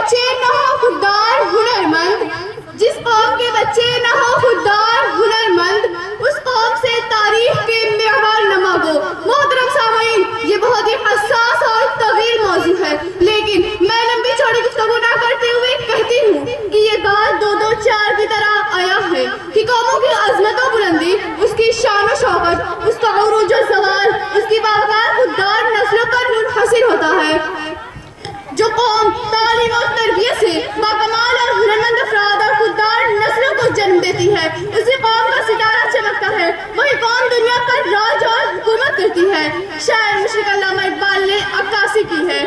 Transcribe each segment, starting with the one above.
بچے نہ ہو خوددار ہنرمند، جس قوم کے بچے نہ ہو خوددار ہنرمند، اس قوم سے تاریخ کے معیار نہ مانگو۔ محترم سامعین، یہ بہت ہی حساس اور طویل موضوع ہے، لیکن میں لمبی چوڑی گفتگو نہ کرتے ہوئے کہتی ہوں کہ یہ بات دو دو چار کی طرح آیا ہے کہ قوموں کی عظمت و بلندی، اس کی شان و شوکت، اس کا عروج و زوال، اس کی باوقار خوددار نسلوں پر منحصر ہوتا ہے۔ جو قوم تعلیم اور تربیت سے باکمال اور ہنرمند افراد اور خوددار نسلوں کو جنم دیتی ہے، اسی قوم کا ستارہ چمکتا ہے، وہی قوم دنیا پر راج اور حکومت کرتی ہے۔ شاعر مشرق علامہ اقبال نے عکاسی کی ہے،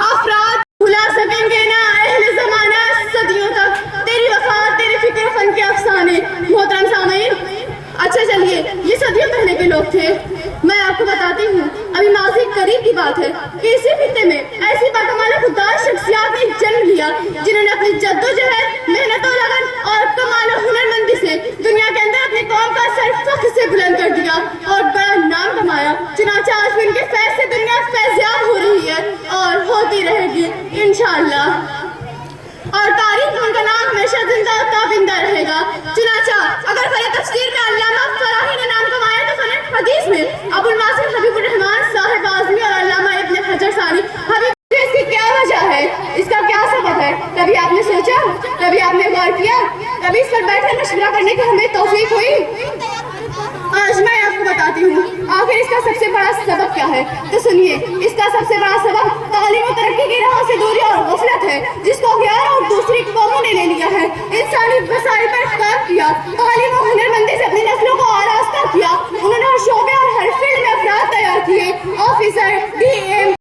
افراد بھلا سکیں گے نہ اہل زمانہ صدیوں تک تیری وفا تیری فکر فن کے افسانے۔ محترم سامعین، اچھا چلیے، یہ صدیوں پہلے کے لوگ تھے۔ میں آپ کو بتاتی ہوں، ابھی ماضی قریب کی بات ہے کہ اسی خطے میں ایسی باکمال خوددار شخصیات نے جنم لیا جنہوں نے اپنی جدوجہد، محنت و لگن اور کمال و ہنرمندی سے دنیا کے اندر اپنی قوم کا سر فخر سے بلند کر دیا اور بڑا نام کمایا۔ چنانچہ آج بھی ان کے فیض سے دنیا فیضیاب ہو رہی ہے اور ہوتی رہے گی انشاءاللہ، اور تاریخ میں ان کا نام ہمیشہ زندہ و تابندہ رہے گا۔ چنانچہ اگر فن تفسیر میں علامہ فراہی نے نام کمایا تو فن حدیث میں ابو الناصر حبیب الرحمن صاحب اعظمی اور علامہ ابن حجر ثانی حبیب۔ اس کی کیا وجہ ہے؟ اس کا کیا سبب ہے؟ کبھی آپ نے سوچا؟ کبھی آپ نے غور کیا؟ کبھی اس پر بیٹھے مشورہ کرنے کی ہمیں توفیق ہوئی؟ آج میں آپ کو بتاتی ہوں آخر اس کا سب سے بڑا سبب کیا ہے۔ تو سنیے، اس کا سب سے بڑا سبب تعلیم و ترقی کی راہ سے دوری اور غفلت ہے، جس کو غیر اور دوسری قوموں نے لے لیا ہے۔ انسانی وسائل پر اختیار کیا، تعلیم و ہنرمندی سے اپنی نسلوں کو آراستہ کیا، انہوں نے ہر شعبے اور ہر فیلڈ میں افراد تیار کیے، آفیسر، ڈی ایم